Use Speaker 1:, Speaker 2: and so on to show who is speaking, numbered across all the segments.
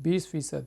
Speaker 1: 20%।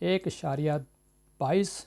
Speaker 1: 1.22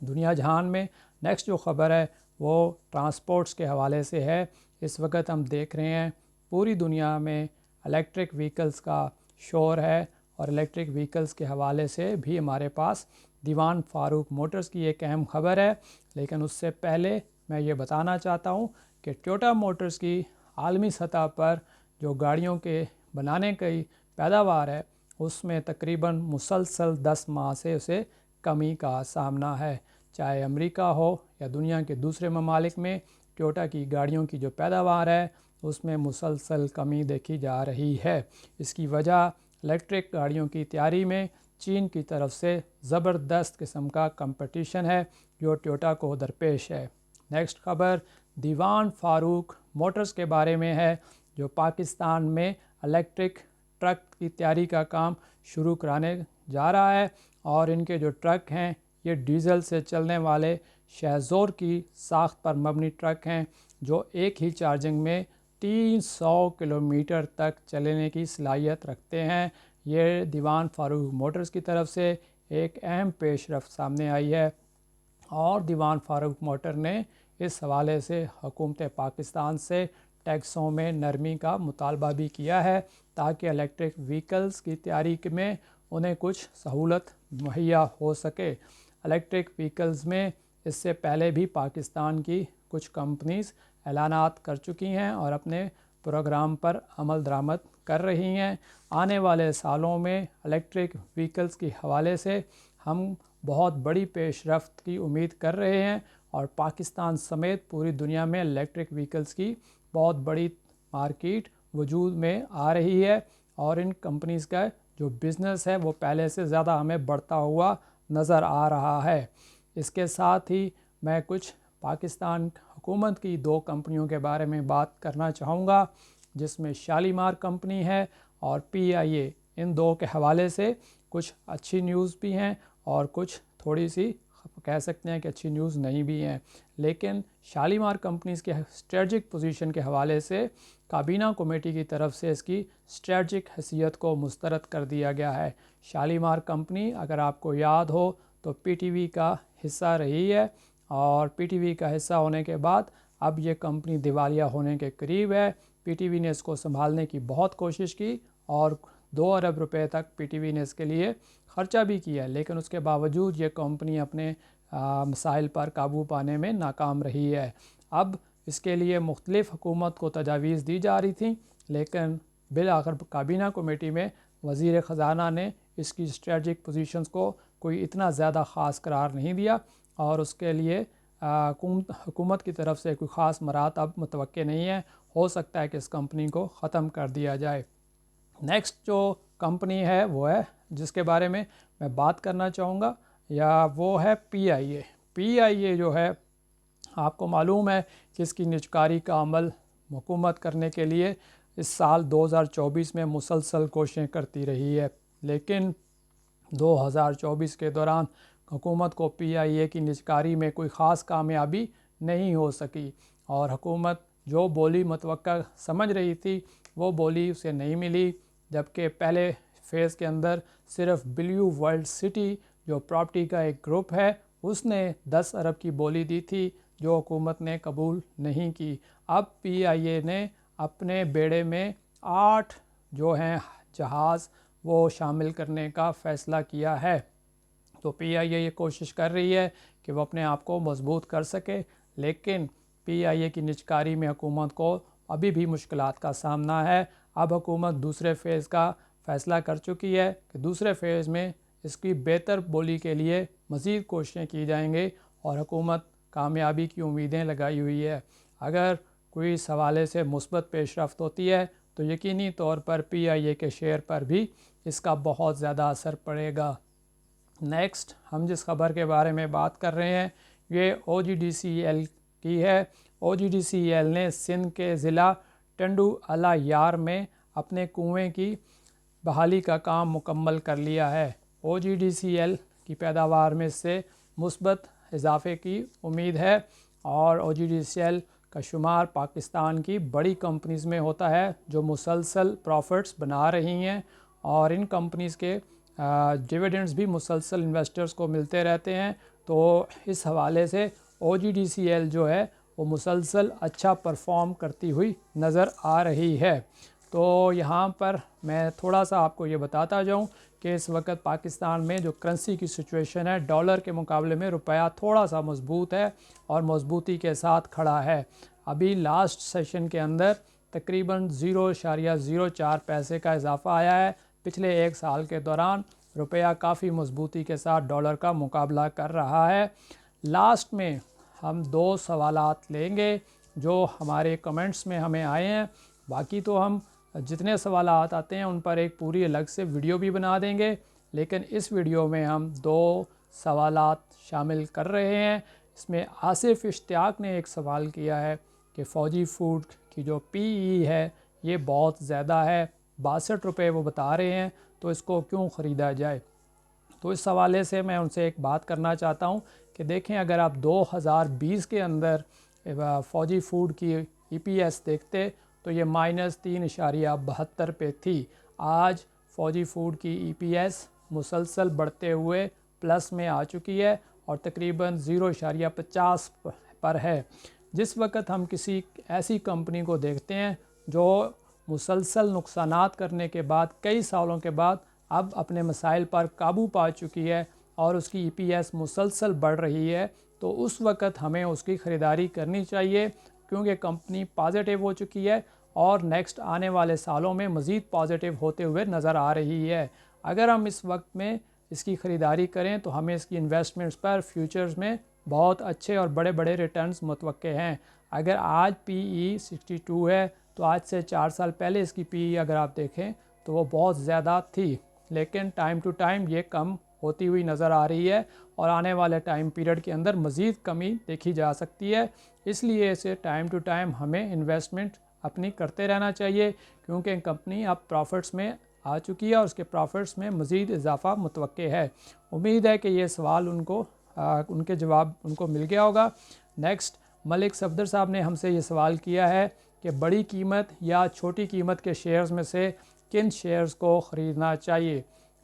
Speaker 1: دنیا جہان میں نیکسٹ جو خبر ہے وہ ٹرانسپورٹس کے حوالے سے ہے۔ اس وقت ہم دیکھ رہے ہیں پوری دنیا میں الیکٹرک وہیکلز کا شور ہے، اور الیکٹرک وہیکلز کے حوالے سے بھی ہمارے پاس دیوان فاروق موٹرز کی ایک اہم خبر ہے۔ لیکن اس سے پہلے میں یہ بتانا چاہتا ہوں کہ ٹویوٹا موٹرز کی عالمی سطح پر جو گاڑیوں کے بنانے کی پیداوار ہے اس میں تقریباً مسلسل 10 ماہ سے اسے کمی کا سامنا ہے۔ چاہے امریکہ ہو یا دنیا کے دوسرے ممالک میں ٹویوٹا کی گاڑیوں کی جو پیداوار ہے اس میں مسلسل کمی دیکھی جا رہی ہے۔ اس کی وجہ الیکٹرک گاڑیوں کی تیاری میں چین کی طرف سے زبردست قسم کا کمپٹیشن ہے جو ٹویوٹا کو درپیش ہے۔ نیکسٹ خبر دیوان فاروق موٹرز کے بارے میں ہے، جو پاکستان میں الیکٹرک ٹرک کی تیاری کا کام شروع کرانے جا رہا ہے، اور ان کے جو ٹرک ہیں یہ ڈیزل سے چلنے والے شہزور کی ساخت پر مبنی ٹرک ہیں جو ایک ہی چارجنگ میں 300 کلومیٹر تک چلنے کی صلاحیت رکھتے ہیں۔ یہ دیوان فاروق موٹرز کی طرف سے ایک اہم پیش رفت سامنے آئی ہے، اور دیوان فاروق موٹر نے اس حوالے سے حکومت پاکستان سے ٹیکسوں میں نرمی کا مطالبہ بھی کیا ہے تاکہ الیکٹرک وہیکلز کی تیاری میں انہیں کچھ سہولت مہیا ہو سکے۔ الیکٹرک وہیکلز میں اس سے پہلے بھی پاکستان کی کچھ کمپنیز اعلانات کر چکی ہیں اور اپنے پروگرام پر عمل درآمد کر رہی ہیں۔ آنے والے سالوں میں الیکٹرک وہیکلز کے حوالے سے ہم بہت بڑی پیش رفت کی امید کر رہے ہیں، اور پاکستان سمیت پوری دنیا میں الیکٹرک وہیکلز کی بہت بڑی مارکیٹ وجود میں آ رہی ہے، اور ان کمپنیز کا جو بزنس ہے وہ پہلے سے زیادہ ہمیں بڑھتا ہوا نظر آ رہا ہے۔ اس کے ساتھ ہی میں کچھ پاکستان حکومت کی 2 کمپنیوں کے بارے میں بات کرنا چاہوں گا، جس میں شالیمار کمپنی ہے اور PIA۔ ان 2 کے حوالے سے کچھ اچھی نیوز بھی ہیں اور کچھ تھوڑی سی کہہ سکتے ہیں کہ اچھی نیوز نہیں بھی ہیں۔ لیکن شالیمار کمپنیز کے اسٹریٹجک پوزیشن کے حوالے سے کابینہ کمیٹی کی طرف سے اس کی اسٹریٹجک حیثیت کو مسترد کر دیا گیا ہے۔ شالیمار کمپنی اگر آپ کو یاد ہو تو PTV کا حصہ رہی ہے، اور PTV کا حصہ ہونے کے بعد اب یہ کمپنی دیوالیہ ہونے کے قریب ہے۔ PTV نے اس کو سنبھالنے کی بہت کوشش کی اور 2 ارب روپے تک PTV نے اس کے لیے خرچہ بھی کیا، لیکن اس کے باوجود یہ کمپنی اپنے مسائل پر قابو پانے میں ناکام رہی ہے۔ اب اس کے لیے مختلف حکومت کو تجاویز دی جا رہی تھیں، لیکن بالآخر کابینہ کمیٹی میں وزیر خزانہ نے اس کی اسٹریٹجک پوزیشنز کو کوئی اتنا زیادہ خاص قرار نہیں دیا، اور اس کے لیے حکومت کی طرف سے کوئی خاص مراعات اب متوقع نہیں ہے۔ ہو سکتا ہے کہ اس کمپنی کو ختم کر دیا جائے۔ نیکسٹ جو کمپنی ہے وہ ہے جس کے بارے میں بات کرنا چاہوں گا وہ ہے PIA۔ PIA جو ہے آپ کو معلوم ہے کہ اس کی نجکاری کا عمل حکومت کرنے کے لیے اس سال 2024 میں مسلسل کوششیں کرتی رہی ہے، لیکن 2024 کے دوران حکومت کو PIA کی نجکاری میں کوئی خاص کامیابی نہیں ہو سکی، اور حکومت جو بولی متوقع سمجھ رہی تھی وہ بولی اسے نہیں ملی، جبکہ پہلے فیز کے اندر صرف بلیو ورلڈ سٹی جو پراپرٹی کا ایک گروپ ہے اس نے 10 ارب کی بولی دی تھی جو حکومت نے قبول نہیں کی۔ اب PIA نے اپنے بیڑے میں 8 جو ہیں جہاز وہ شامل کرنے کا فیصلہ کیا ہے، تو PIA یہ کوشش کر رہی ہے کہ وہ اپنے آپ کو مضبوط کر سکے، لیکن PIA کی نجکاری میں حکومت کو ابھی بھی مشکلات کا سامنا ہے۔ اب حکومت دوسرے فیز کا فیصلہ کر چکی ہے کہ دوسرے فیز میں اس کی بہتر بولی کے لیے مزید کوششیں کی جائیں گے، اور حکومت کامیابی کی امیدیں لگائی ہوئی ہے۔ اگر کوئی اس حوالے سے مثبت پیش رفت ہوتی ہے تو یقینی طور پر PIA کے شیئر پر بھی اس کا بہت زیادہ اثر پڑے گا۔ نیکسٹ ہم جس خبر کے بارے میں بات کر رہے ہیں یہ OGDCL کی ہے۔ OGDCL نے سندھ کے ضلع ٹنڈو اعلیٰ یار میں اپنے کنویں کی بحالی کا کام مکمل کر لیا ہے۔ OGDCL کی پیداوار میں سے مثبت اضافے کی امید ہے، اور OGDCL کا شمار پاکستان کی بڑی کمپنیز میں ہوتا ہے جو مسلسل پروفٹس بنا رہی ہیں، اور ان کمپنیز کے ڈیویڈنڈز بھی مسلسل انویسٹرز کو ملتے رہتے ہیں، تو اس حوالے سے OGDCL جو ہے وہ مسلسل اچھا پرفارم کرتی ہوئی نظر آ رہی ہے۔ تو یہاں پر میں تھوڑا سا آپ کو یہ بتاتا جاؤں کہ اس وقت پاکستان میں جو کرنسی کی سچویشن ہے، ڈالر کے مقابلے میں روپیہ تھوڑا سا مضبوط ہے اور مضبوطی کے ساتھ کھڑا ہے۔ ابھی لاسٹ سیشن کے اندر تقریباً 0.04 پیسے کا اضافہ آیا ہے۔ پچھلے ایک سال کے دوران روپیہ کافی مضبوطی کے ساتھ ڈالر کا مقابلہ کر رہا ہے۔ لاسٹ میں ہم 2 سوالات لیں گے جو ہمارے کمنٹس میں ہمیں آئے ہیں، باقی تو ہم جتنے سوالات آتے ہیں ان پر ایک پوری الگ سے ویڈیو بھی بنا دیں گے، لیکن اس ویڈیو میں ہم 2 سوالات شامل کر رہے ہیں۔ اس میں آصف اشتیاق نے ایک سوال کیا ہے کہ فوجی فوڈ کی جو PE ہے یہ بہت زیادہ ہے، 62 روپے وہ بتا رہے ہیں، تو اس کو کیوں خریدا جائے؟ تو اس حوالے سے میں ان سے ایک بات کرنا چاہتا ہوں کہ دیکھیں، اگر آپ 2020 کے اندر فوجی فوڈ کی EPS دیکھتے تو یہ -3.72 پہ تھی۔ آج فوجی فوڈ کی EPS مسلسل بڑھتے ہوئے پلس میں آ چکی ہے اور تقریباً 0.50 پر ہے۔ جس وقت ہم کسی ایسی کمپنی کو دیکھتے ہیں جو مسلسل نقصانات کرنے کے بعد کئی سالوں کے بعد اب اپنے مسائل پر قابو پا چکی ہے اور اس کی EPS مسلسل بڑھ رہی ہے، تو اس وقت ہمیں اس کی خریداری کرنی چاہیے، کیونکہ کمپنی پازیٹیو ہو چکی ہے اور نیکسٹ آنے والے سالوں میں مزید پازیٹیو ہوتے ہوئے نظر آ رہی ہے۔ اگر ہم اس وقت میں اس کی خریداری کریں تو ہمیں اس کی انویسٹمنٹس پر فیوچرز میں بہت اچھے اور بڑے بڑے ریٹرنز متوقع ہیں۔ اگر آج PE 62 ہے تو آج سے 4 سال پہلے اس کی PE اگر آپ دیکھیں تو وہ بہت زیادہ تھی، لیکن ٹائم ٹو ٹائم یہ کم ہوتی ہوئی نظر آ رہی ہے اور آنے والے ٹائم پیریڈ کے اندر مزید کمی دیکھی جا سکتی ہے۔ اس لیے اسے ٹائم ٹو ٹائم ہمیں انویسٹمنٹ اپنی کرتے رہنا چاہیے، کیونکہ کمپنی اب پروفٹس میں آ چکی ہے اور اس کے پروفٹس میں مزید اضافہ متوقع ہے۔ امید ہے کہ یہ سوال ان کے جواب ان کو مل گیا ہوگا۔ نیکسٹ ملک صفدر صاحب نے ہم سے یہ سوال کیا ہے کہ بڑی قیمت یا چھوٹی قیمت کے شیئرز میں سے کن شیئرز کو خریدنا چاہیے؟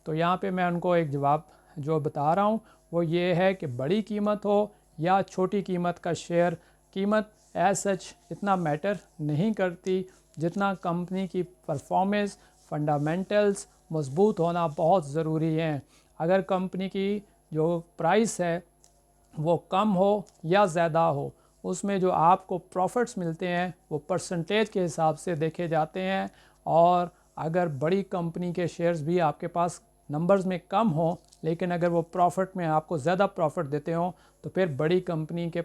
Speaker 1: تو یہاں پہ میں ان کو ایک جواب جو بتا رہا ہوں وہ یہ ہے کہ بڑی قیمت ہو یا چھوٹی قیمت کا شیئر، قیمت ایز سچ اتنا میٹر نہیں کرتی جتنا کمپنی کی پرفارمنس، فنڈامنٹلز مضبوط ہونا بہت ضروری ہیں۔ اگر کمپنی کی جو پرائس ہے وہ کم ہو یا زیادہ ہو، اس میں جو آپ کو پروفٹس ملتے ہیں وہ پرسنٹیج کے حساب سے دیکھے جاتے ہیں، اور اگر بڑی کمپنی کے شیئرز بھی آپ کے پاس نمبرز میں کم ہوں لیکن اگر وہ پروفٹ میں آپ کو زیادہ پروفٹ دیتے ہوں تو پھر بڑی کمپنی کے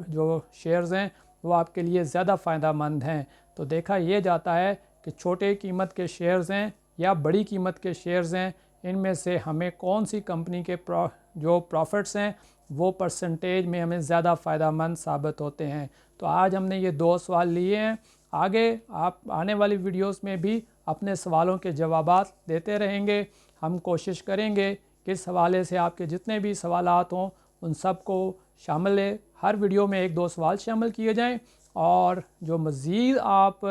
Speaker 1: جو شیئرز ہیں وہ آپ کے لیے زیادہ فائدہ مند ہیں۔ تو دیکھا یہ جاتا ہے کہ چھوٹے قیمت کے شیئرز ہیں یا بڑی قیمت کے شیئرز ہیں، ان میں سے ہمیں کون سی کمپنی کے جو پروفٹس ہیں وہ پرسنٹیج میں ہمیں زیادہ فائدہ مند ثابت ہوتے ہیں۔ تو آج ہم نے یہ 2 سوال لیے ہیں، آگے آپ آنے والی ویڈیوز میں بھی اپنے سوالوں کے جوابات دیتے رہیں گے۔ ہم کوشش کریں گے کہ اس حوالے سے آپ کے جتنے بھی سوالات ہوں ان سب کو شامل ہے، ہر ویڈیو میں 1-2 سوال شامل کیے جائیں، اور جو مزید آپ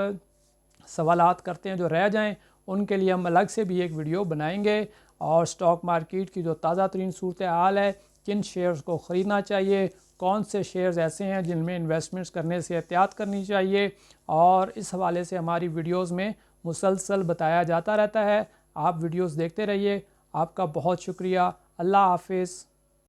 Speaker 1: سوالات کرتے ہیں جو رہ جائیں ان کے لیے ہم الگ سے بھی ایک ویڈیو بنائیں گے، اور سٹاک مارکیٹ کی جو تازہ ترین صورتحال ہے، کن شیئرز کو خریدنا چاہیے، کون سے شیئرز ایسے ہیں جن میں انویسٹمنٹس کرنے سے احتیاط کرنی چاہیے، اور اس حوالے سے ہماری ویڈیوز میں مسلسل بتایا جاتا رہتا ہے۔ آپ ویڈیوز دیکھتے رہیے۔ آپ کا بہت شکریہ۔ اللہ حافظ۔